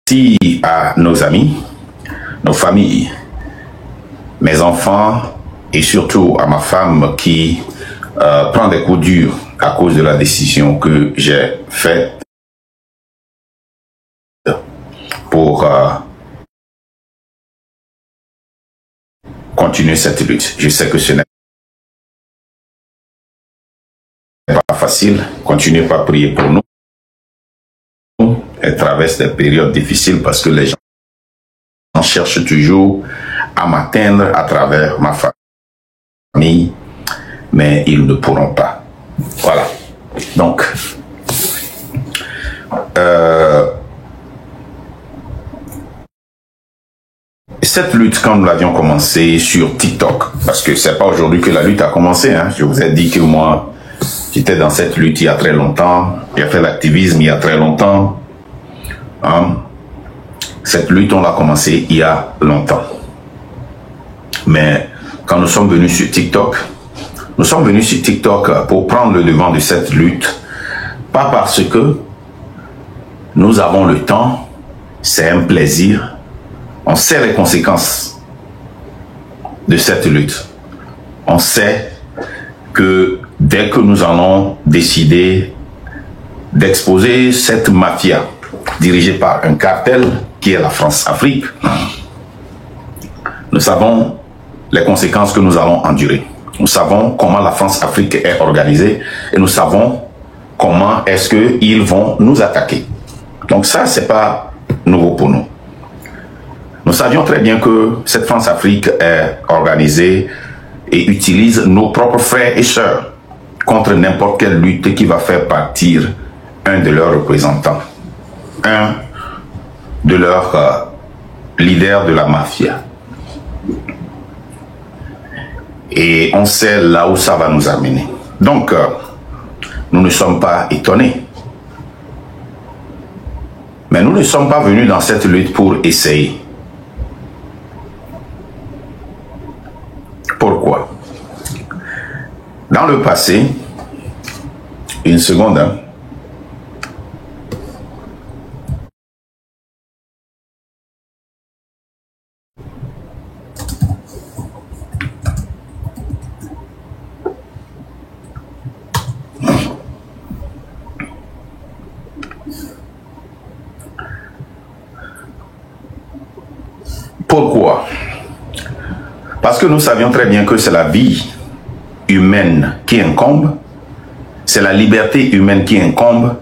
Merci à nos amis, nos familles, mes enfants et surtout à ma femme qui prend des coups durs à cause de la décision que j'ai faite pour continuer cette lutte. Je sais que ce n'est pas facile. Continuez pas à prier pour nous. Elle traverse des périodes difficiles parce que les gens cherchent toujours à m'atteindre à travers ma famille, mais ils ne pourront pas. Voilà. Donc, cette lutte, quand nous l'avions commencé sur TikTok, parce que c'est pas aujourd'hui que la lutte a commencé, hein. Je vous ai dit que moi, j'étais dans cette lutte il y a très longtemps. J'ai fait l'activisme il y a très longtemps. Hein? Cette lutte, on l'a commencé il y a longtemps. Mais quand nous sommes venus sur TikTok, nous sommes venus sur TikTok pour prendre le devant de cette lutte. Pas parce que nous avons le temps, c'est un plaisir. On sait les conséquences de cette lutte. On sait que dès que nous allons décider d'exposer cette mafia dirigée par un cartel qui est la France-Afrique, nous savons les conséquences que nous allons endurer. Nous savons comment la France-Afrique est organisée et nous savons comment est-ce qu'ils vont nous attaquer. Donc ça, c'est pas nouveau pour nous. Nous savions très bien que cette France-Afrique est organisée et utilise nos propres frères et sœurs contre n'importe quelle lutte qui va faire partir un de leurs représentants, un de leurs leaders de la mafia. Et on sait là où ça va nous amener. Donc, nous ne sommes pas étonnés. Mais nous ne sommes pas venus dans cette lutte pour essayer. Pourquoi? Dans le passé, une seconde, hein. Pourquoi? Parce que nous savions très bien que c'est la vie humaine qui incombe, c'est la liberté humaine qui incombe.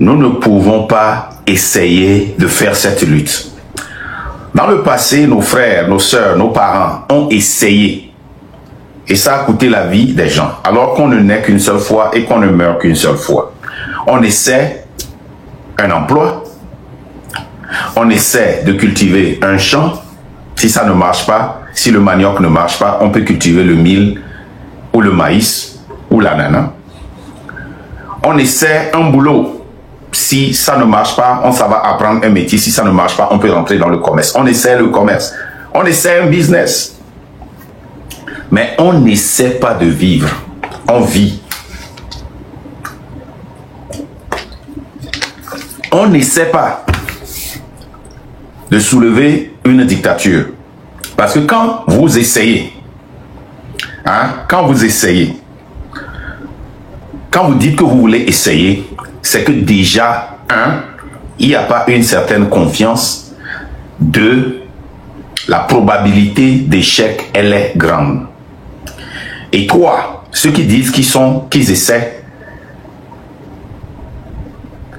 Nous ne pouvons pas essayer de faire cette lutte. Dans le passé, nos frères, nos sœurs, nos parents ont essayé. Et ça a coûté la vie des gens. Alors qu'on ne naît qu'une seule fois et qu'on ne meurt qu'une seule fois. On essaie un emploi. On essaie de cultiver un champ. Si ça ne marche pas, si le manioc ne marche pas, on peut cultiver le mil ou le maïs ou l'ananas. On essaie un boulot. Si ça ne marche pas, on s'en va apprendre un métier. Si ça ne marche pas, on peut rentrer dans le commerce. On essaie le commerce. On essaie un business. Mais on n'essaie pas de vivre. On vit. On n'essaie pas de soulever une dictature. Parce que quand vous essayez, quand vous dites que vous voulez essayer, c'est que déjà, il n'y a pas une certaine confiance. Deux, la probabilité d'échec, elle est grande. Et trois, ceux qui disent qu'ils essaient,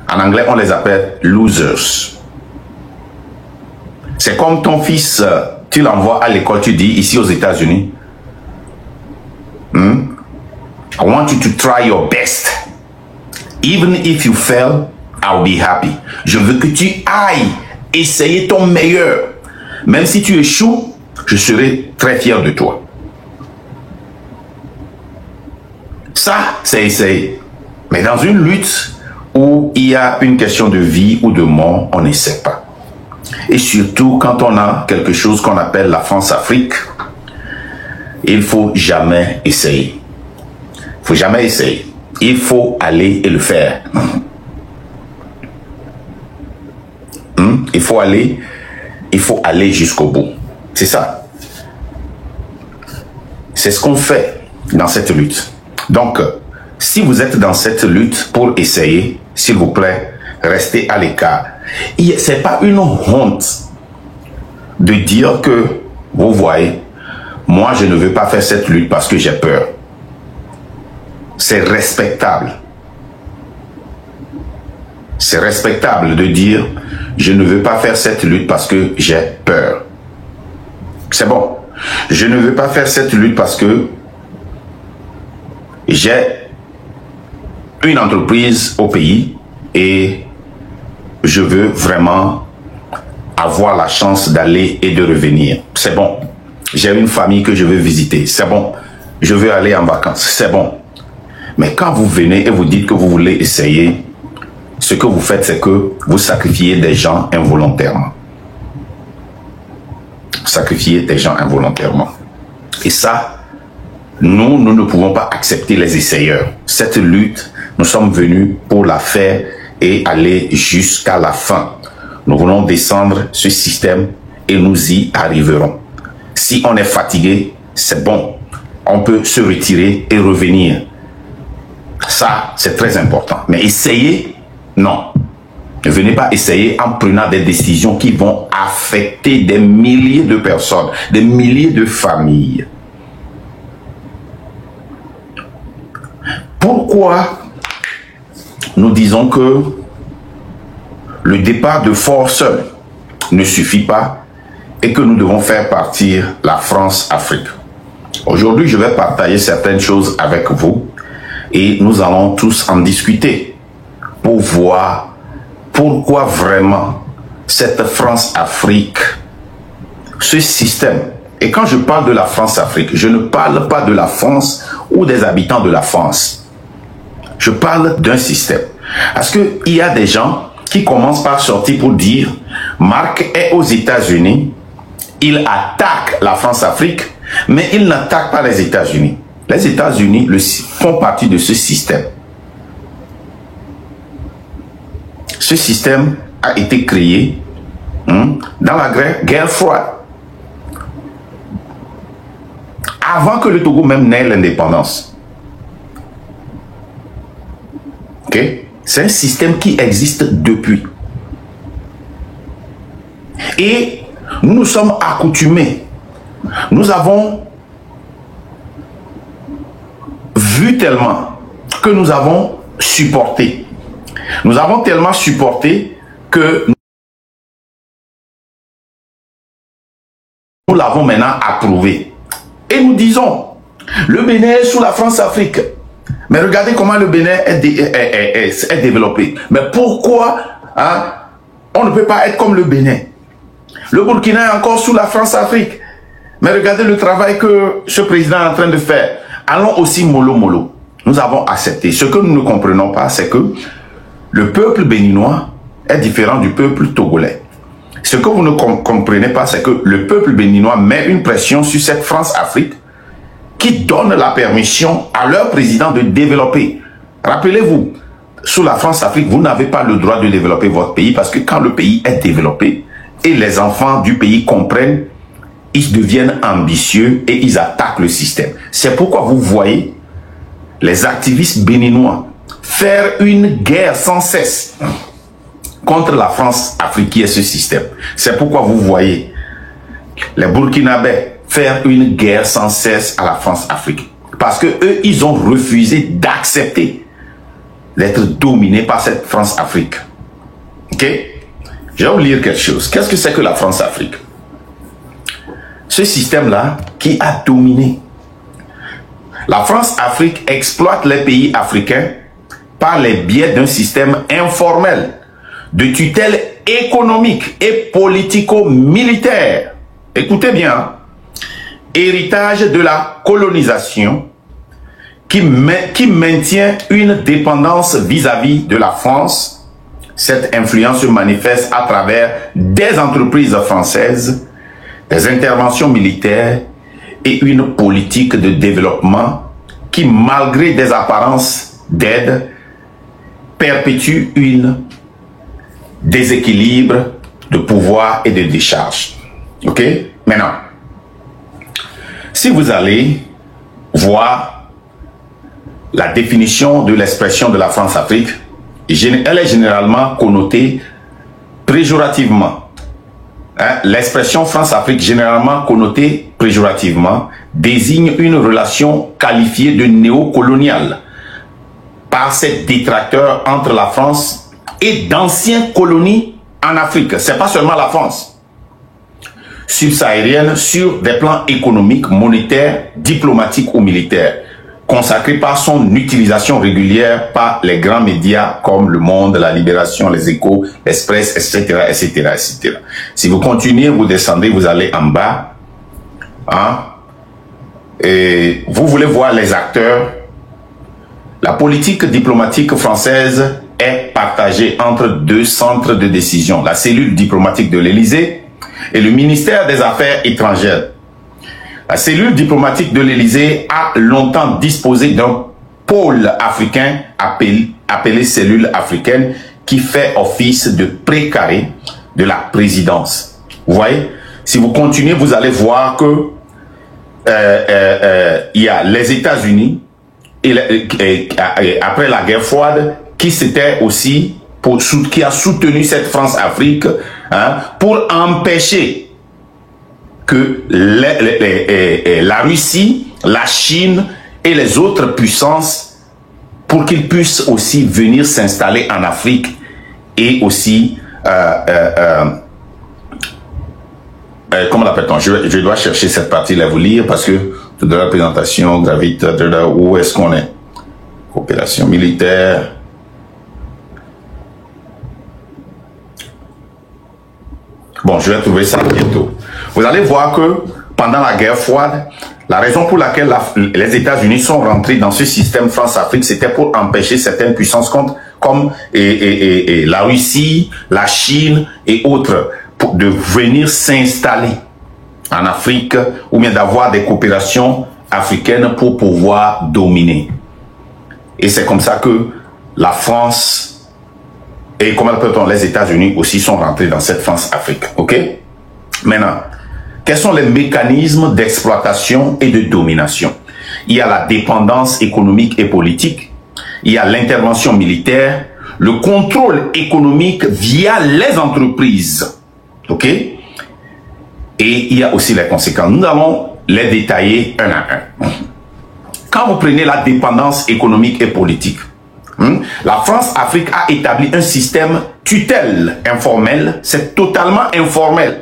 en anglais, on les appelle losers. C'est comme ton fils, tu l'envoies à l'école, tu dis, ici aux États-Unis, I want you to try your best. Even if you fail, I'll be happy. Je veux que tu ailles essayer ton meilleur. Même si tu échoues, je serai très fier de toi. Ça, c'est essayer. Mais dans une lutte où il y a une question de vie ou de mort, on n'essaie pas. Et surtout, quand on a quelque chose qu'on appelle la France-Afrique, il ne faut jamais essayer. Il ne faut jamais essayer. Il faut aller et le faire. Il faut aller jusqu'au bout. C'est ça. C'est ce qu'on fait dans cette lutte. Donc, si vous êtes dans cette lutte pour essayer, s'il vous plaît, restez à l'écart. Ce n'est pas une honte de dire que, vous voyez, moi je ne veux pas faire cette lutte parce que j'ai peur. C'est respectable. C'est respectable de dire, je ne veux pas faire cette lutte parce que j'ai peur. C'est bon. Je ne veux pas faire cette lutte parce que j'ai une entreprise au pays et je veux vraiment avoir la chance d'aller et de revenir. C'est bon. J'ai une famille que je veux visiter. C'est bon. Je veux aller en vacances. C'est bon. Mais quand vous venez et vous dites que vous voulez essayer, ce que vous faites, c'est que vous sacrifiez des gens involontairement. Sacrifier des gens involontairement. Et ça, nous ne pouvons pas accepter les essayeurs. Cette lutte, nous sommes venus pour la faire et aller jusqu'à la fin. Nous voulons descendre ce système et nous y arriverons. Si on est fatigué, c'est bon. On peut se retirer et revenir. Ça, c'est très important. Mais essayer, non. Ne venez pas essayer en prenant des décisions qui vont affecter des milliers de personnes, des milliers de familles. Pourquoi nous disons que le départ de force ne suffit pas et que nous devons faire partir la France-Afrique? Aujourd'hui, je vais partager certaines choses avec vous et nous allons tous en discuter pour voir pourquoi vraiment cette France-Afrique, ce système, et quand je parle de la France-Afrique, je ne parle pas de la France ou des habitants de la France. Je parle d'un système. Parce qu'il y a des gens qui commencent par sortir pour dire Marc est aux États-Unis, il attaque la France-Afrique, mais il n'attaque pas les États-Unis. Les États-Unis font partie de ce système. Ce système a été créé dans la guerre froide. Avant que le Togo même n'ait l'indépendance. Okay? C'est un système qui existe depuis. Et nous nous sommes accoutumés. Nous avons vu tellement que nous avons supporté. Nous avons tellement supporté que nous l'avons maintenant approuvé. Et nous disons, le Bénin est sous la France-Afrique. Mais regardez comment le Bénin est développé. Mais pourquoi on ne peut pas être comme le Bénin? Le Burkina est encore sous la France-Afrique. Mais regardez le travail que ce président est en train de faire. Allons aussi mollo mollo. Nous avons accepté. Ce que nous ne comprenons pas, c'est que le peuple béninois est différent du peuple togolais. Ce que vous ne comprenez pas, c'est que le peuple béninois met une pression sur cette France-Afrique qui donne la permission à leur président de développer. Rappelez-vous, sous la France-Afrique, vous n'avez pas le droit de développer votre pays parce que quand le pays est développé et les enfants du pays comprennent, ils deviennent ambitieux et ils attaquent le système. C'est pourquoi vous voyez les activistes béninois faire une guerre sans cesse contre la France-Afrique qui est ce système. C'est pourquoi vous voyez les Burkinabés faire une guerre sans cesse à la France-Afrique. Parce que eux, ils ont refusé d'accepter d'être dominés par cette France-Afrique. Ok? Je vais vous lire quelque chose. Qu'est-ce que c'est que la France-Afrique? Ce système-là qui a dominé. La France-Afrique exploite les pays africains par les biais d'un système informel de tutelle économique et politico-militaire. Écoutez bien, héritage de la colonisation qui maintient une dépendance vis-à-vis de la France. Cette influence se manifeste à travers des entreprises françaises, des interventions militaires et une politique de développement qui, malgré des apparences d'aide, perpétue un déséquilibre de pouvoir et de décharge. Ok? Maintenant, si vous allez voir la définition de l'expression de la France-Afrique, elle est généralement connotée péjorativement. L'expression France-Afrique, généralement connotée péjorativement, désigne une relation qualifiée de néocoloniale par ses détracteurs entre la France et d'anciennes colonies en Afrique. C'est pas seulement la France subsaharienne, sur des plans économiques, monétaires, diplomatiques ou militaires, consacré par son utilisation régulière par les grands médias comme Le Monde, La Libération, Les Échos, L'Express, etc., etc., etc. Si vous continuez, vous descendez, vous allez en bas, et vous voulez voir les acteurs. La politique diplomatique française est partagée entre deux centres de décision, la cellule diplomatique de l'Élysée et le ministère des Affaires étrangères. La cellule diplomatique de l'Élysée a longtemps disposé d'un pôle africain appelé cellule africaine qui fait office de précaré de la présidence. Vous voyez, si vous continuez, vous allez voir que il y a les États-Unis et après la guerre froide qui s'était aussi qui a soutenu cette France-Afrique pour empêcher que la Russie, la Chine et les autres puissances, pour qu'ils puissent aussi venir s'installer en Afrique et aussi, comment l'appelle-t-on? Je dois chercher cette partie-là, vous lire, parce que de la présentation gravite, où est-ce qu'on est? Coopération militaire. Bon, je vais trouver ça bientôt. Vous allez voir que pendant la guerre froide, la raison pour laquelle les États-Unis sont rentrés dans ce système France-Afrique, c'était pour empêcher certaines puissances comme la Russie, la Chine et autres de venir s'installer en Afrique ou bien d'avoir des coopérations africaines pour pouvoir dominer. Et c'est comme ça que la France et comment peut-on, les États-Unis aussi sont rentrés dans cette France-Afrique. Ok? Maintenant, quels sont les mécanismes d'exploitation et de domination? Il y a la dépendance économique et politique, il y a l'intervention militaire, le contrôle économique via les entreprises. Ok? Et il y a aussi les conséquences. Nous allons les détailler un à un. Quand vous prenez la dépendance économique et politique, la France-Afrique a établi un système tutelle informel, c'est totalement informel,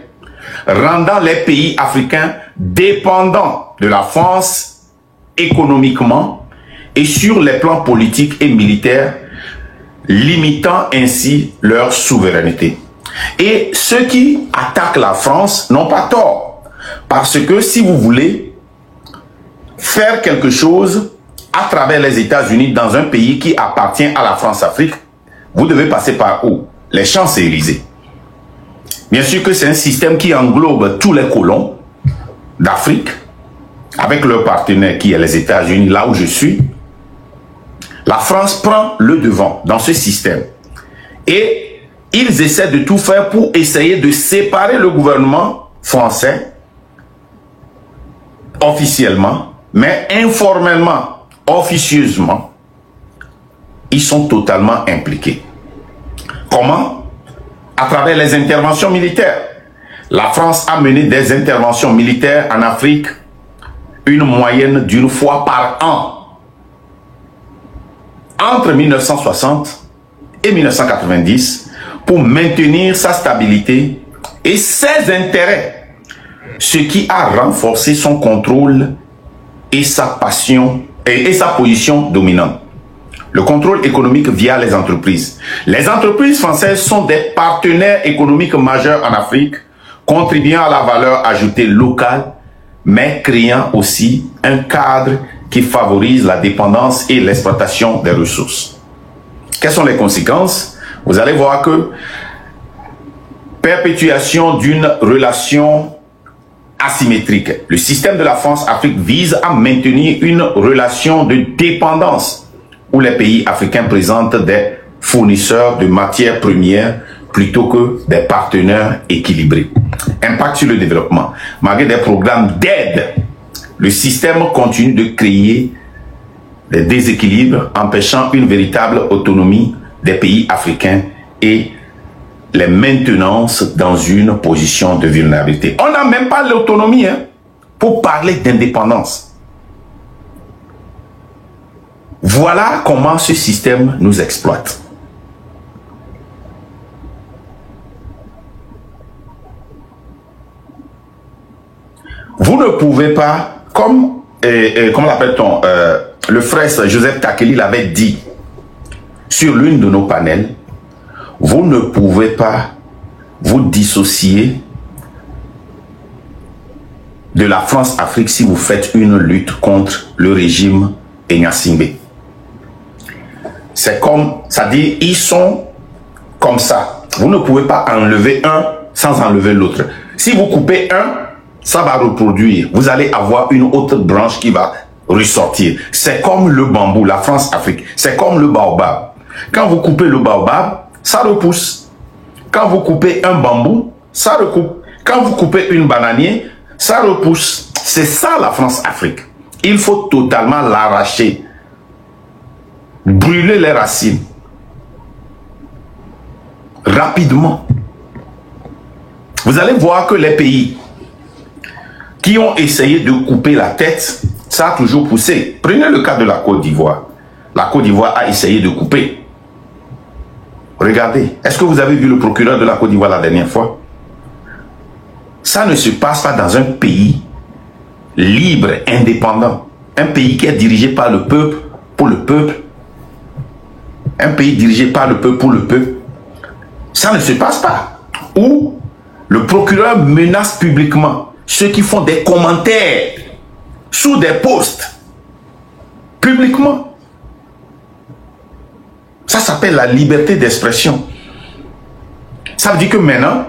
rendant les pays africains dépendants de la France économiquement et sur les plans politiques et militaires, limitant ainsi leur souveraineté. Et ceux qui attaquent la France n'ont pas tort, parce que si vous voulez faire quelque chose à travers les États-Unis dans un pays qui appartient à la France-Afrique, vous devez passer par où? Les Champs-Élysées. Bien sûr que c'est un système qui englobe tous les colons d'Afrique, avec leur partenaire qui est les États-Unis, là où je suis. La France prend le devant dans ce système. Et ils essaient de tout faire pour essayer de séparer le gouvernement français, officiellement, mais informellement, officieusement, ils sont totalement impliqués. Comment? À travers les interventions militaires. La France a mené des interventions militaires en Afrique, une moyenne d'une fois par an. Entre 1960 et 1990, pour maintenir sa stabilité et ses intérêts, ce qui a renforcé son contrôle et sa passion et sa position dominante. Le contrôle économique via les entreprises. Les entreprises françaises sont des partenaires économiques majeurs en Afrique, contribuant à la valeur ajoutée locale, mais créant aussi un cadre qui favorise la dépendance et l'exploitation des ressources. Quelles sont les conséquences? Vous allez voir que perpétuation d'une relation asymétrique. Le système de la France-Afrique vise à maintenir une relation de dépendance où les pays africains présentent des fournisseurs de matières premières plutôt que des partenaires équilibrés. Impact sur le développement. Malgré des programmes d'aide, le système continue de créer des déséquilibres, empêchant une véritable autonomie des pays africains et les maintenance dans une position de vulnérabilité. On n'a même pas l'autonomie pour parler d'indépendance. Voilà comment ce système nous exploite. Vous ne pouvez pas, comment l'appelle-t-on, le frère Joseph Takeli l'avait dit sur l'une de nos panels, vous ne pouvez pas vous dissocier de la France-Afrique si vous faites une lutte contre le régime Enyasimbe. C'est comme, ça dit, ils sont comme ça. Vous ne pouvez pas enlever un sans enlever l'autre. Si vous coupez un, ça va reproduire. Vous allez avoir une autre branche qui va ressortir. C'est comme le bambou, la France-Afrique. C'est comme le baobab. Quand vous coupez le baobab, ça repousse. Quand vous coupez un bambou, ça recoupe. Quand vous coupez une bananier, ça repousse. C'est ça la France-Afrique. Il faut totalement l'arracher. Brûler les racines. Rapidement. Vous allez voir que les pays qui ont essayé de couper la tête, ça a toujours poussé. Prenez le cas de la Côte d'Ivoire. La Côte d'Ivoire a essayé de couper. Regardez, est-ce que vous avez vu le procureur de la Côte d'Ivoire la dernière fois? Ça ne se passe pas dans un pays libre, indépendant. Un pays qui est dirigé par le peuple, pour le peuple. Un pays dirigé par le peuple, pour le peuple. Ça ne se passe pas. Où le procureur menace publiquement ceux qui font des commentaires sous des posts. Publiquement. Ça s'appelle la liberté d'expression. Ça veut dire que maintenant,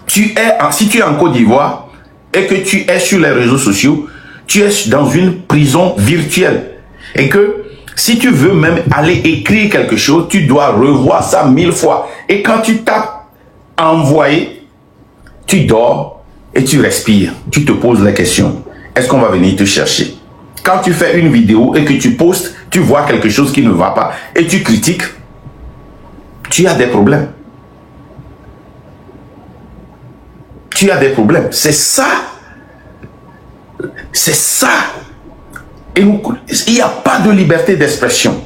si tu es en Côte d'Ivoire et que tu es sur les réseaux sociaux, tu es dans une prison virtuelle. Et que si tu veux même aller écrire quelque chose, tu dois revoir ça 1000 fois. Et quand tu tapes envoyer, tu dors et tu respires. Tu te poses la question, est-ce qu'on va venir te chercher? Quand tu fais une vidéo et que tu postes, tu vois quelque chose qui ne va pas et tu critiques, tu as des problèmes. Tu as des problèmes. C'est ça. C'est ça. Et il n'y a pas de liberté d'expression.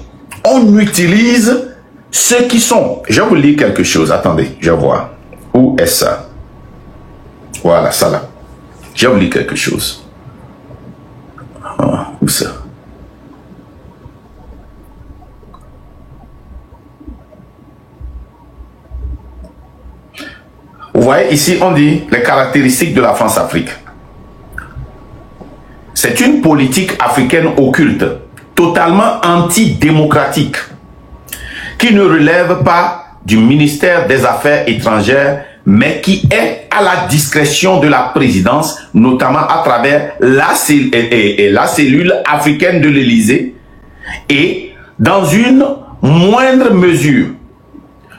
On utilise ceux qui sont. Je vais vous lire quelque chose. Attendez, je vais voir. Où est ça? Voilà, ça là. Je vais vous lire quelque chose. Où ça? Vous voyez, ici, on dit les caractéristiques de la France-Afrique. C'est une politique africaine occulte, totalement antidémocratique, qui ne relève pas du ministère des Affaires étrangères, mais qui est à la discrétion de la présidence, notamment à travers la cellule africaine de l'Élysée, et dans une moindre mesure,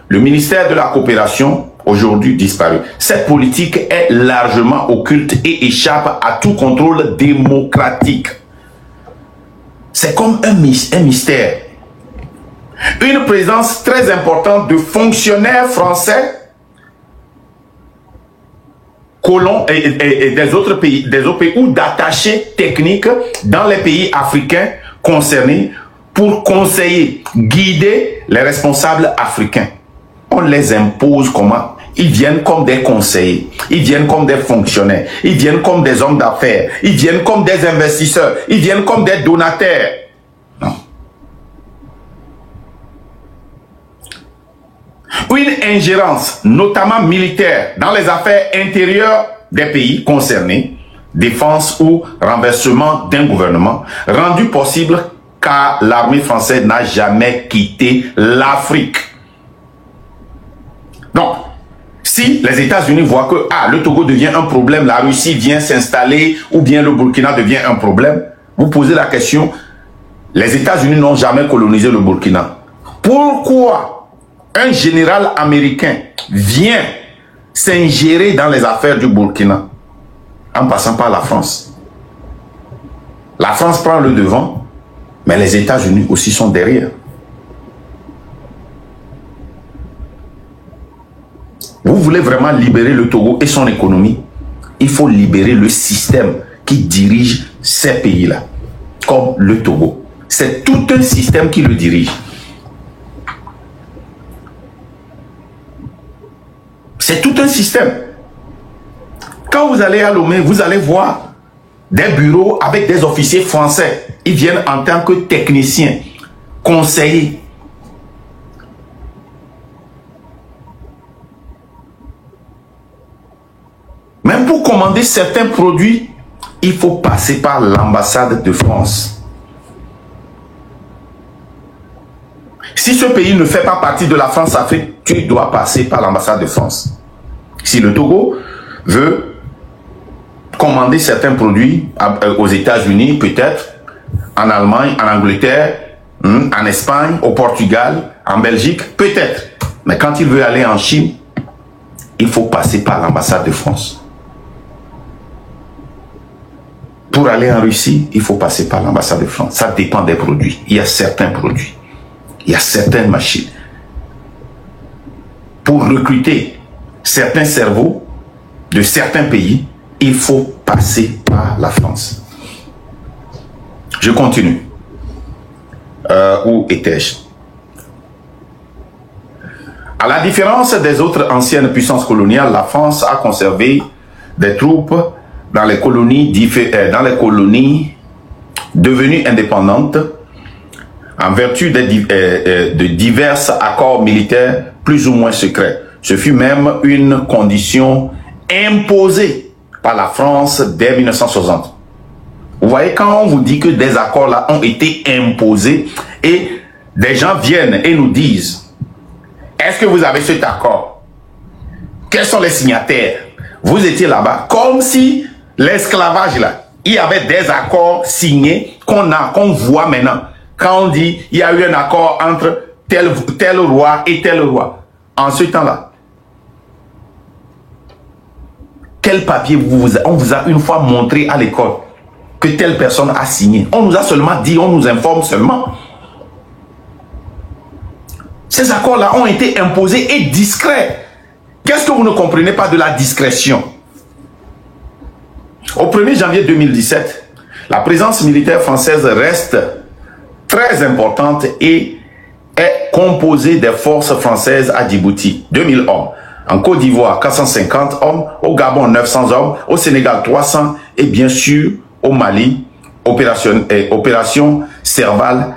le ministère de la coopération, aujourd'hui disparu. Cette politique est largement occulte et échappe à tout contrôle démocratique. C'est comme un mystère. Une présence très importante de fonctionnaires français, colons et des autres pays ou d'attachés techniques dans les pays africains concernés pour conseiller, guider les responsables africains. On les impose comment? Ils viennent comme des conseillers, ils viennent comme des fonctionnaires, ils viennent comme des hommes d'affaires, ils viennent comme des investisseurs, ils viennent comme des donataires. Non. Une ingérence, notamment militaire, dans les affaires intérieures des pays concernés, défense ou renversement d'un gouvernement, rendu possible car l'armée française n'a jamais quitté l'Afrique. Donc, si les États-Unis voient que le Togo devient un problème, la Russie vient s'installer ou bien le Burkina devient un problème, vous posez la question, les États-Unis n'ont jamais colonisé le Burkina. Pourquoi un général américain vient s'ingérer dans les affaires du Burkina en passant par la France. La France prend le devant, mais les États-Unis aussi sont derrière. Vous voulez vraiment libérer le Togo et son économie? Il faut libérer le système qui dirige ces pays-là, comme le Togo. C'est tout un système qui le dirige. C'est tout un système. Quand vous allez à Lomé, vous allez voir des bureaux avec des officiers français. Ils viennent en tant que techniciens, conseillers. Même pour commander certains produits, il faut passer par l'ambassade de France. Si ce pays ne fait pas partie de la France-Afrique, tu dois passer par l'ambassade de France. Si le Togo veut commander certains produits aux États-Unis, peut-être, en Allemagne, en Angleterre, en Espagne, au Portugal, en Belgique, peut-être. Mais quand il veut aller en Chine, il faut passer par l'ambassade de France. Pour aller en Russie, il faut passer par l'ambassade de France. Ça dépend des produits. Il y a certains produits. Il y a certaines machines. Pour recruter certains cerveaux de certains pays, il faut passer par la France. Je continue. Où étais-je? À la différence des autres anciennes puissances coloniales, la France a conservé des troupes dans les colonies devenues indépendantes en vertu de divers accords militaires plus ou moins secrets. Ce fut même une condition imposée par la France dès 1960. Vous voyez, quand on vous dit que des accords là ont été imposés et des gens viennent et nous disent: est-ce que vous avez cet accord? Quels sont les signataires? Vous étiez là-bas, comme si l'esclavage là, il y avait des accords signés qu'on voit maintenant. Quand on dit il y a eu un accord entre tel roi et tel roi, en ce temps-là, quel papier on vous a une fois montré à l'école que telle personne a signé? On nous a seulement dit, on nous informe seulement. Ces accords-là ont été imposés et discrets. Qu'est-ce que vous ne comprenez pas de la discrétion? Au 1er janvier 2017, la présence militaire française reste très importante et est composée des forces françaises à Djibouti, 2000 hommes. En Côte d'Ivoire, 450 hommes. Au Gabon, 900 hommes. Au Sénégal, 300. Et bien sûr, au Mali, opération Serval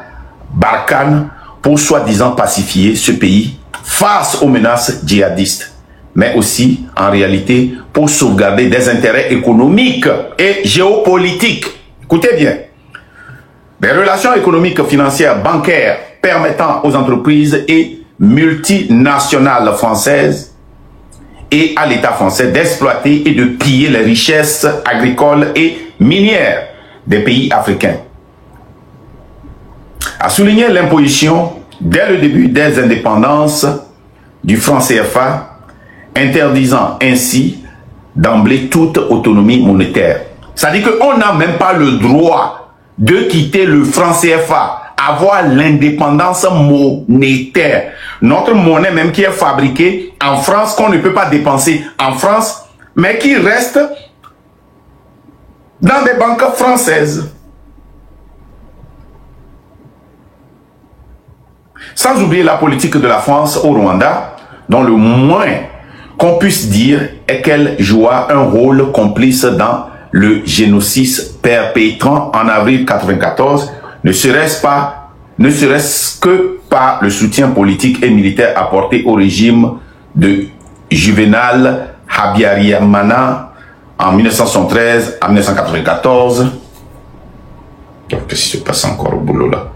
Barkhane pour soi-disant pacifier ce pays face aux menaces djihadistes. Mais aussi, en réalité, pour sauvegarder des intérêts économiques et géopolitiques. Écoutez bien. Des relations économiques, financières, bancaires permettant aux entreprises et multinationales françaises et à l'État français d'exploiter et de piller les richesses agricoles et minières des pays africains. A souligné l'imposition dès le début des indépendances du franc CFA, interdisant ainsi d'emblée toute autonomie monétaire. C'est-à-dire qu'on n'a même pas le droit de quitter le franc CFA, avoir l'indépendance monétaire. Notre monnaie même qui est fabriquée en France, qu'on ne peut pas dépenser en France, mais qui reste dans des banques françaises. Sans oublier la politique de la France au Rwanda, dont le moins qu'on puisse dire est qu'elle joua un rôle complice dans le génocide perpétrant en avril 1994, ne serait-ce que par le soutien politique et militaire apporté au régime de Juvenal Habyarimana en 1973 à 1994. Qu'est-ce qui se passe encore au boulot là?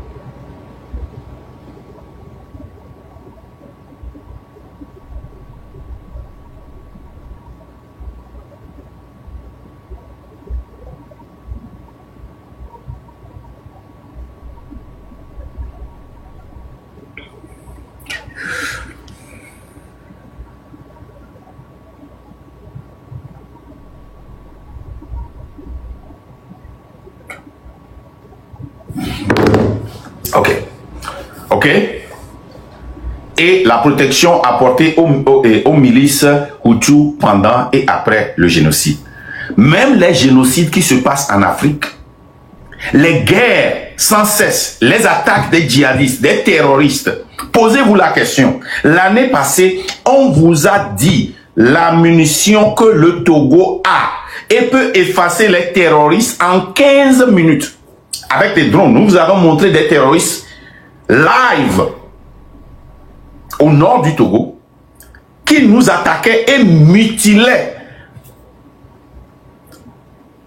ok? Et la protection apportée aux milices Hutus pendant et après le génocide. Même les génocides qui se passent en Afrique, les guerres sans cesse, les attaques des djihadistes, des terroristes, posez-vous la question. L'année passée, on vous a dit la munition que le Togo a et peut effacer les terroristes en 15 minutes. Avec des drones, nous vous avons montré des terroristes live au nord du Togo qui nous attaquaient et mutilaient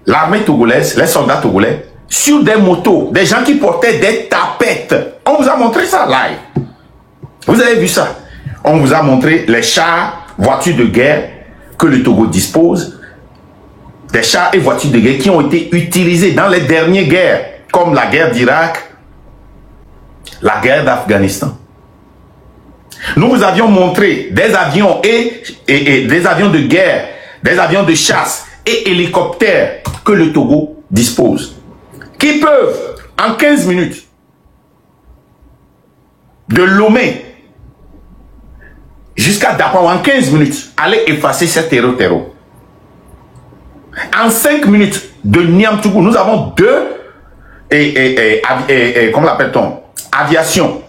l'armée togolaise, les soldats togolais, sur des motos, des gens qui portaient des tapettes. On vous a montré ça live. Vous avez vu ça. On vous a montré les chars, voitures de guerre que le Togo dispose, des chars et voitures de guerre qui ont été utilisés dans les dernières guerres, comme la guerre d'Irak, la guerre d'Afghanistan. Nous vous avions montré des avions et des avions de guerre, des avions de chasse et hélicoptères que le Togo dispose, qui peuvent, en 15 minutes, de Lomé jusqu'à Dapao, en 15 minutes, aller effacer ces terreaux. En 5 minutes, de Niamtougou, nous avons deux, comment l'appelle-t-on, aviation,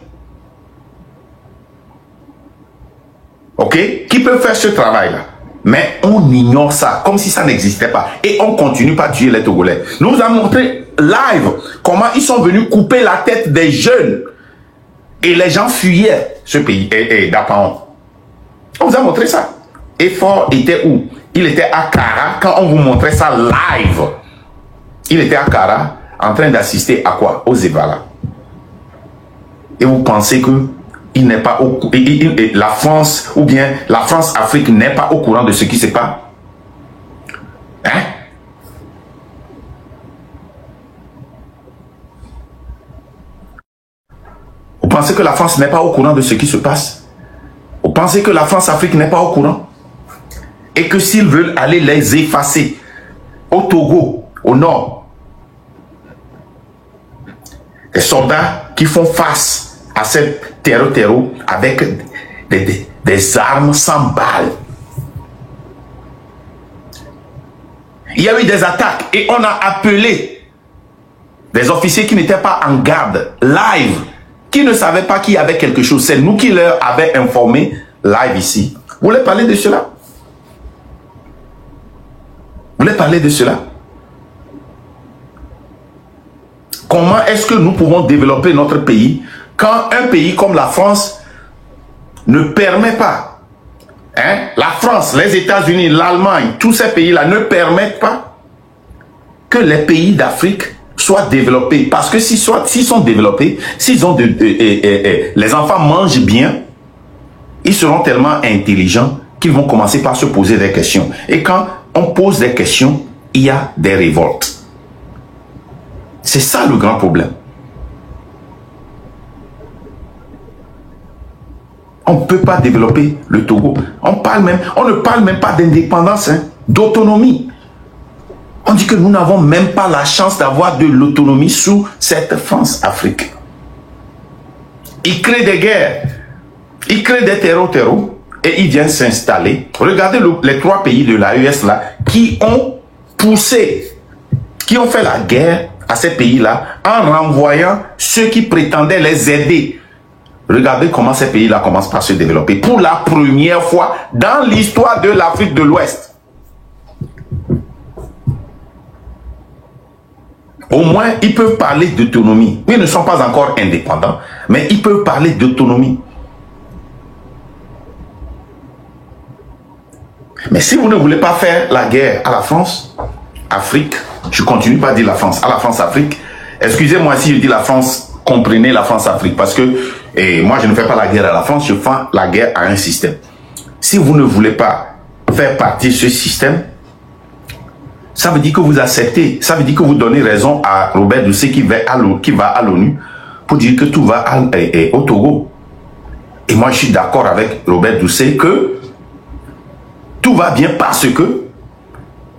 ok, qui peuvent faire ce travail-là. Mais on ignore ça, comme si ça n'existait pas. Et on continue pas à tuer les Togolais. Nous vous avons montré live comment ils sont venus couper la tête des jeunes. Et les gens fuyaient ce pays, d'Apaon. On vous a montré ça. Et Fort était où? Il était à Kara quand on vous montrait ça live. Il était à Kara en train d'assister à quoi? Aux Zévala. Et vous pensez que il n'est pas au, la France ou bien la France-Afrique n'est pas au courant de ce qui se passe? Hein? Vous pensez que la France n'est pas au courant de ce qui se passe? Vous pensez que la France-Afrique n'est pas au courant? Et que s'ils veulent aller les effacer au Togo, au nord, les soldats qui font face à ces terreaux avec des armes sans balles. Il y a eu des attaques et on a appelé des officiers qui n'étaient pas en garde, live, qui ne savaient pas qu'il y avait quelque chose. C'est nous qui leur avons informé live ici. Vous voulez parler de cela? Vous voulez parler de cela? Comment est-ce que nous pouvons développer notre pays quand un pays comme la France ne permet pas, hein, la France, les États-Unis, l'Allemagne, tous ces pays-là ne permettent pas que les pays d'Afrique soient développés? Parce que s'ils sont développés, s'ils ont les enfants mangent bien, ils seront tellement intelligents qu'ils vont commencer par se poser des questions. Et quand on pose des questions, il y a des révoltes. C'est ça le grand problème. On ne peut pas développer le Togo. On ne parle même pas d'indépendance, hein, d'autonomie. On dit que nous n'avons même pas la chance d'avoir de l'autonomie sous cette France-Afrique. Ils créent des guerres, ils créent des terreaux et ils viennent s'installer. Regardez les 3 pays de l'AES là qui ont poussé, qui ont fait la guerre à ces pays-là en renvoyant ceux qui prétendaient les aider. Regardez comment ces pays-là commencent par se développer pour la première fois dans l'histoire de l'Afrique de l'Ouest. Au moins, ils peuvent parler d'autonomie. Ils ne sont pas encore indépendants, mais ils peuvent parler d'autonomie. Mais si vous ne voulez pas faire la guerre à la France, Afrique, je continue pas à dire la France, à la France-Afrique, excusez-moi si je dis la France, comprenez la France-Afrique, parce que moi je ne fais pas la guerre à la France, je fais la guerre à un système. Si vous ne voulez pas faire partie de ce système, ça veut dire que vous acceptez, ça veut dire que vous donnez raison à Robert Doucet qui va à l'ONU pour dire que tout va au Togo. Et moi je suis d'accord avec Robert Doucet que tout va bien parce que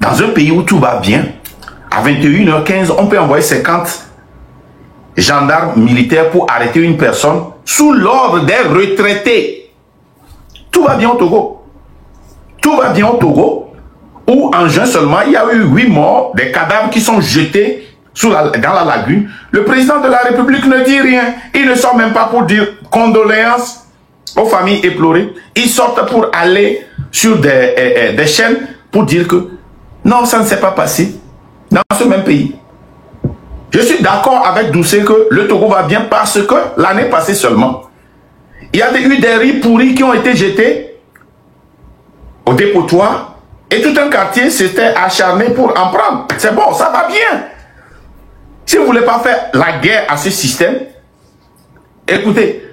dans un pays où tout va bien, à 21h15, on peut envoyer 50 gendarmes militaires pour arrêter une personne sous l'ordre des retraités. Tout va bien au Togo. Tout va bien au Togo, où en juin seulement, il y a eu 8 morts, des cadavres qui sont jetés dans la lagune. Le président de la République ne dit rien. Il ne sort même pas pour dire condoléances aux familles éplorées. Ils sortent pour aller sur des chaînes pour dire que non, ça ne s'est pas passé dans ce même pays. Je suis d'accord avec Doucet que le Togo va bien parce que l'année passée seulement, il y a eu des riz pourris qui ont été jetés au dépotoir et tout un quartier s'était acharné pour en prendre. C'est bon, ça va bien. Si vous ne voulez pas faire la guerre à ce système, écoutez,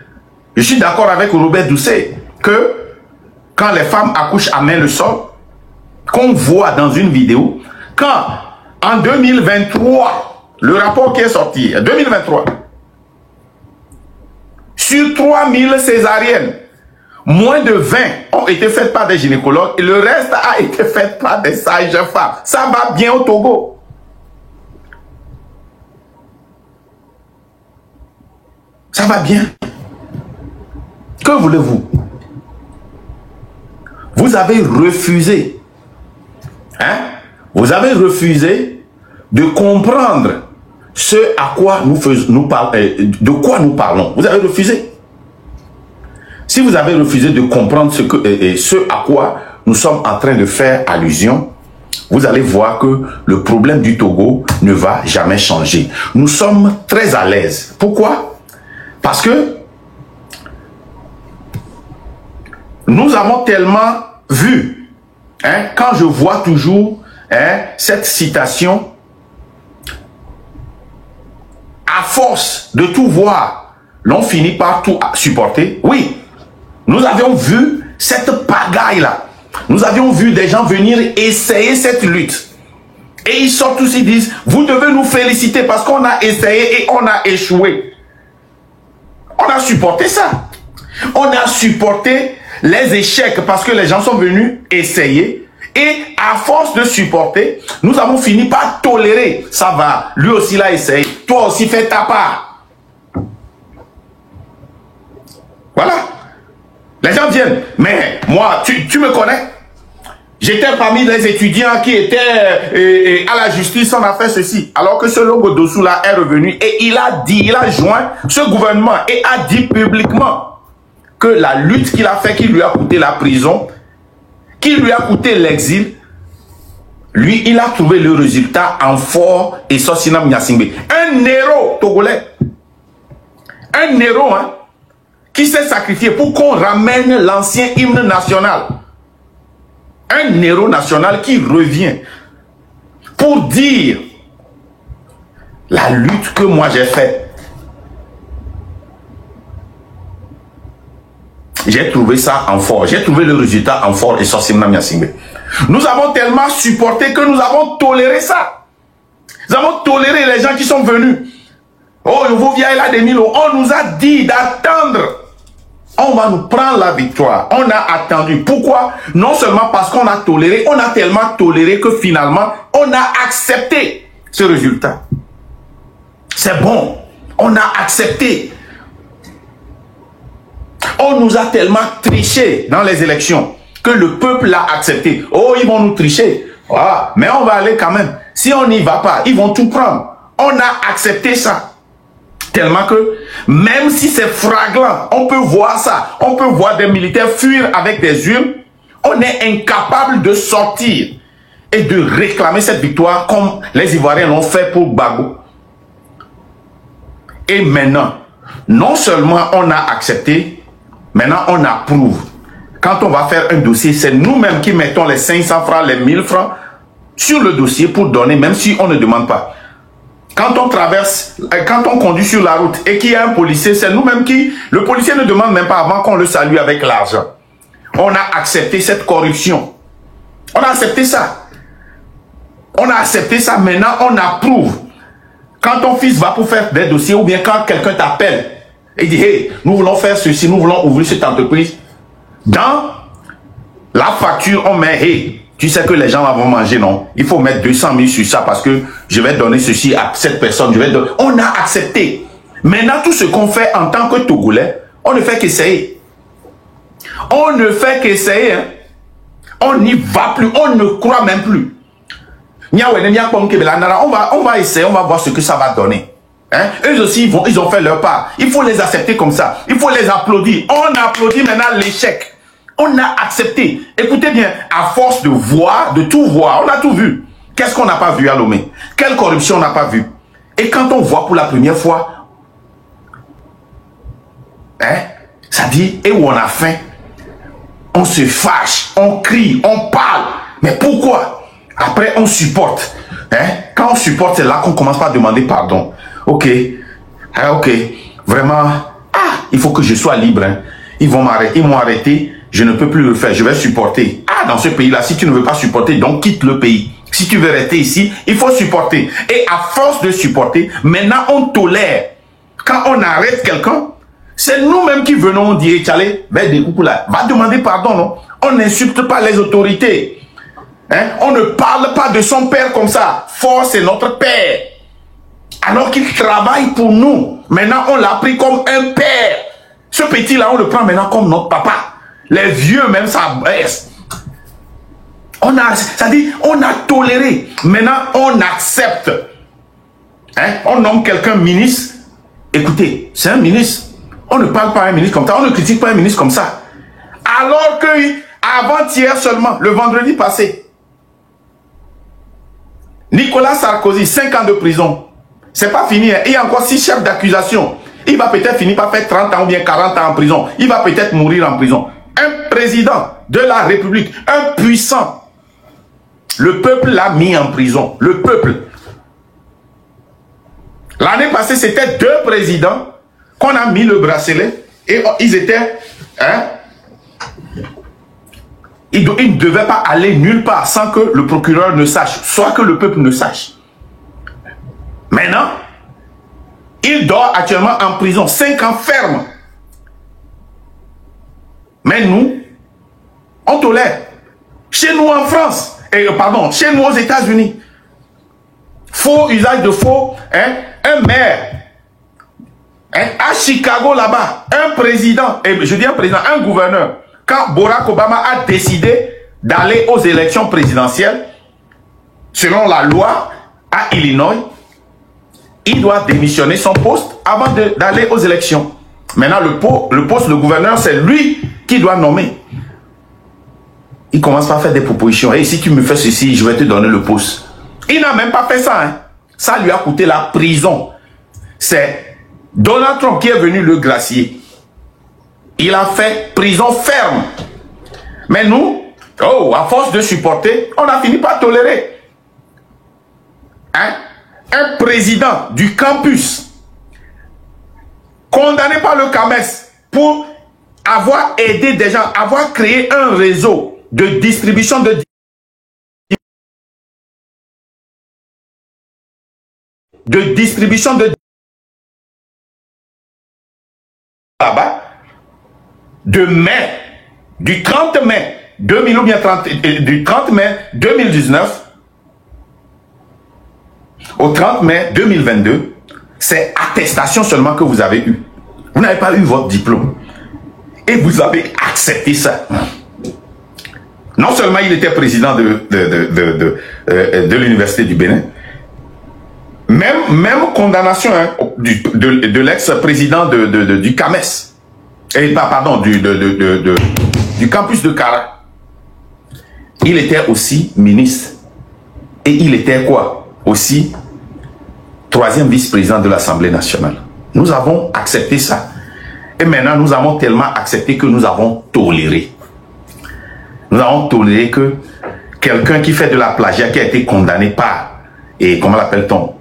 je suis d'accord avec Robert Doucet que quand les femmes accouchent à main le sol, qu'on voit dans une vidéo, quand en 2023, le rapport qui est sorti, 2023, sur 3000 césariennes, moins de 20 ont été faites par des gynécologues et le reste a été fait par des sages-femmes. Ça va bien au Togo. Ça va bien. Que voulez-vous? Vous avez refusé. Hein? Vous avez refusé de comprendre ce à quoi de quoi nous parlons. Vous avez refusé. Si vous avez refusé de comprendre ce à quoi nous sommes en train de faire allusion, vous allez voir que le problème du Togo ne va jamais changer. Nous sommes très à l'aise. Pourquoi? Parce que nous avons tellement vu, hein, quand je vois toujours cette citation, à force de tout voir, l'on finit par tout supporter. Oui, nous avions vu cette pagaille-là. Nous avions vu des gens venir essayer cette lutte. Et ils sortent tous, ils disent, vous devez nous féliciter parce qu'on a essayé et on a échoué. On a supporté ça. On a supporté les échecs parce que les gens sont venus essayer. Et à force de supporter, nous avons fini par tolérer. Ça va, lui aussi l'a essayé. Toi aussi fais ta part. Voilà. Les gens viennent. Mais moi, tu me connais. J'étais parmi les étudiants qui étaient à la justice, on a fait ceci. Alors que ce Longo Dossou là est revenu et il a dit, il a joint ce gouvernement et a dit publiquement que la lutte qu'il a fait, qui lui a coûté la prison, qui lui a coûté l'exil, lui, il a trouvé le résultat en Fort et Sosinam Nyasingbe. Un héros togolais. Un héros, hein, qui s'est sacrifié pour qu'on ramène l'ancien hymne national. Un héros national qui revient pour dire la lutte que moi j'ai faite. J'ai trouvé ça en Fort. J'ai trouvé le résultat en Fort et Sosimna Miasingbe. Nous avons tellement supporté que nous avons toléré ça. Nous avons toléré les gens qui sont venus. Oh, vous vient là des Milo. On nous a dit d'attendre. On va nous prendre la victoire. On a attendu. Pourquoi? Non seulement parce qu'on a toléré, on a tellement toléré que finalement, on a accepté ce résultat. C'est bon. On a accepté. On nous a tellement triché dans les élections que le peuple l'a accepté. Oh, ils vont nous tricher. Voilà. Mais on va aller quand même. Si on n'y va pas, ils vont tout prendre. On a accepté ça. Tellement que, même si c'est fraglant, on peut voir ça. On peut voir des militaires fuir avec des urnes. On est incapable de sortir et de réclamer cette victoire comme les Ivoiriens l'ont fait pour Gbagbo. Et maintenant, non seulement on a accepté, maintenant on approuve. Quand on va faire un dossier, c'est nous-mêmes qui mettons les 500 francs, les 1000 francs sur le dossier pour donner, même si on ne demande pas. Quand on traverse, quand on conduit sur la route et qu'il y a un policier, c'est nous-mêmes qui... Le policier ne demande même pas avant qu'on le salue avec l'argent. On a accepté cette corruption. On a accepté ça. On a accepté ça. Maintenant, on approuve. Quand ton fils va pour faire des dossiers ou bien quand quelqu'un t'appelle et dit « Hey, nous voulons faire ceci, nous voulons ouvrir cette entreprise. » Dans la facture, on met « Hey, tu sais que les gens vont manger, non? Il faut mettre 200 000 sur ça parce que je vais donner ceci à cette personne. On a accepté. Maintenant, tout ce qu'on fait en tant que Togolais, On ne fait qu'essayer. On ne fait qu'essayer. Hein. On n'y va plus. On ne croit même plus. On va essayer, on va voir ce que ça va donner. Hein? Eux aussi, ils ont fait leur part. Il faut les accepter comme ça. Il faut les applaudir. On applaudit maintenant l'échec. On a accepté. Écoutez bien, à force de voir, de tout voir, on a tout vu. Qu'est-ce qu'on n'a pas vu à Lomé? Quelle corruption on n'a pas vu? Et quand on voit pour la première fois, hein, ça dit, et où on a faim, on se fâche, on crie, on parle. Mais pourquoi? Après, on supporte. Hein? Quand on supporte, c'est là qu'on commence par demander pardon. Ok, ok, vraiment, il faut que je sois libre. Hein. Ils m'ont arrêté, je ne peux plus le faire, je vais supporter. Dans ce pays-là, si tu ne veux pas supporter, donc quitte le pays. Si tu veux rester ici, il faut supporter. Et à force de supporter, maintenant on tolère. Quand on arrête quelqu'un, c'est nous-mêmes qui venons dire, Tchalé, va demander pardon, non? On n'insulte pas les autorités. Hein? On ne parle pas de son père comme ça. Force est notre père. Alors qu'il travaille pour nous. Maintenant, on l'a pris comme un père. Ce petit-là, on le prend maintenant comme notre papa. Les vieux, même, ça baisse. C'est-à-dire, on a toléré. Maintenant, on accepte. Hein? On nomme quelqu'un ministre. Écoutez, c'est un ministre. On ne parle pas à un ministre comme ça. On ne critique pas un ministre comme ça. Alors que, avant-hier seulement, le vendredi passé, Nicolas Sarkozy, 5 ans de prison. C'est pas fini. Hein. Il y a encore 6 chefs d'accusation. Il va peut-être finir par faire 30 ans ou bien 40 ans en prison. Il va peut-être mourir en prison. Un président de la République, un puissant. Le peuple l'a mis en prison. Le peuple. L'année passée, c'était 2 présidents qu'on a mis le bracelet. Et ils étaient... Hein, ils ne devaient pas aller nulle part sans que le procureur ne sache. Soit que le peuple ne sache. Maintenant, il dort actuellement en prison, 5 ans ferme. Mais nous, on tolère. Chez nous en France, chez nous aux États-Unis, faux usage de faux, hein, un maire, hein, à Chicago là-bas, un président, et je dis un président, un gouverneur, quand Barack Obama a décidé d'aller aux élections présidentielles, selon la loi à Illinois, il doit démissionner son poste avant d'aller aux élections. Maintenant, le poste de gouverneur, c'est lui qui doit nommer. Il commence par faire des propositions. Et si tu me fais ceci, je vais te donner le poste. Il n'a même pas fait ça. Hein. Ça lui a coûté la prison. C'est Donald Trump qui est venu le gracier. Il a fait prison ferme. Mais nous, à force de supporter, on a fini par tolérer. Hein? Un président du campus condamné par le CAMES pour avoir aidé des gens, avoir créé un réseau de distribution de là-bas du 30 mai 2000 ou bien du 30 mai 2019 au 30 mai 2022, c'est attestation seulement que vous avez eu. Vous n'avez pas eu votre diplôme. Et vous avez accepté ça. Non seulement il était président de l'université du Bénin, même condamnation hein, de l'ex-président du CAMES, du campus de Kara. Il était aussi ministre. Et il était quoi? Aussi 3e vice-président de l'Assemblée nationale. Nous avons accepté ça. Et maintenant, nous avons tellement accepté que nous avons toléré. Nous avons toléré que quelqu'un qui fait de la plagiat, qui a été condamné par, et comment l'appelle-t-on,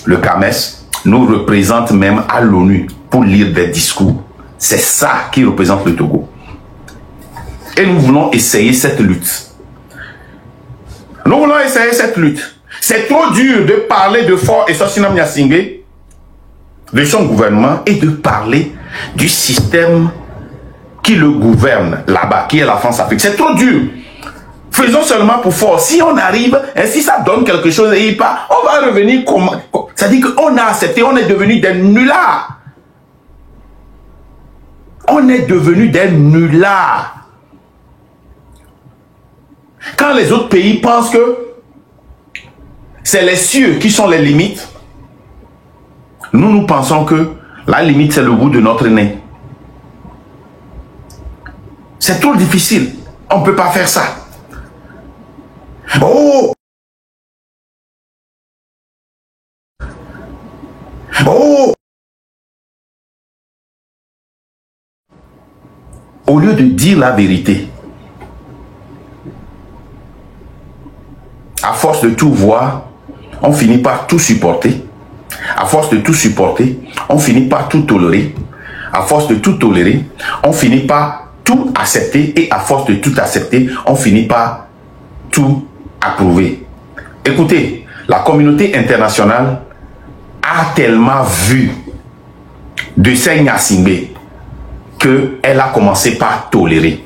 le CAMES, nous représente même à l'ONU pour lire des discours. C'est ça qui représente le Togo. Et nous voulons essayer cette lutte. Nous voulons essayer cette lutte. C'est trop dur de parler de Faure Essocinam Gnassingbé, de son gouvernement, et de parler du système qui le gouverne là-bas, qui est la France-Afrique. C'est trop dur. Faisons seulement pour Faure. Si on arrive, et si ça donne quelque chose, et il part, on va revenir comme... C'est-à-dire qu'on a accepté, on est devenu des nullards. On est devenu des nullards. Quand les autres pays pensent que c'est les cieux qui sont les limites, nous pensons que la limite, c'est le bout de notre nez. C'est trop difficile. On ne peut pas faire ça. Oh! Oh! Au lieu de dire la vérité, à force de tout voir, on finit par tout supporter. À force de tout supporter, on finit par tout tolérer. À force de tout tolérer, on finit par tout accepter. Et à force de tout accepter, on finit par tout approuver. Écoutez, la communauté internationale a tellement vu de ces Gnassingbé qu'elle a commencé par tolérer.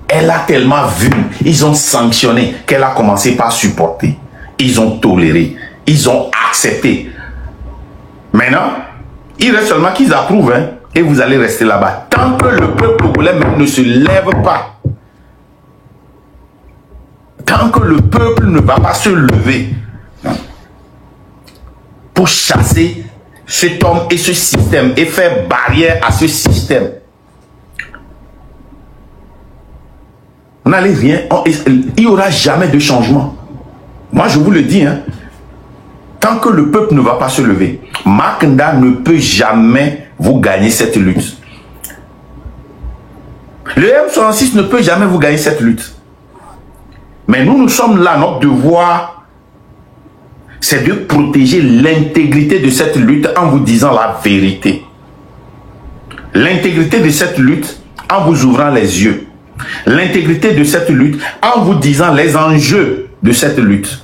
Elle a tellement vu, ils ont sanctionné, qu'elle a commencé par supporter. Ils ont toléré, ils ont accepté. Maintenant, il reste seulement qu'ils approuvent, hein, et vous allez rester là-bas. Tant que le peuple congolais même ne se lève pas, tant que le peuple ne va pas se lever pour chasser cet homme et ce système et faire barrière à ce système, on n'allait rien, il n'y aura jamais de changement. Moi, je vous le dis, hein, tant que le peuple ne va pas se lever, Mackenda ne peut jamais vous gagner cette lutte. Le M66 ne peut jamais vous gagner cette lutte. Mais nous sommes là, notre devoir, c'est de protéger l'intégrité de cette lutte en vous disant la vérité. L'intégrité de cette lutte en vous ouvrant les yeux. L'intégrité de cette lutte en vous disant les enjeux de cette lutte.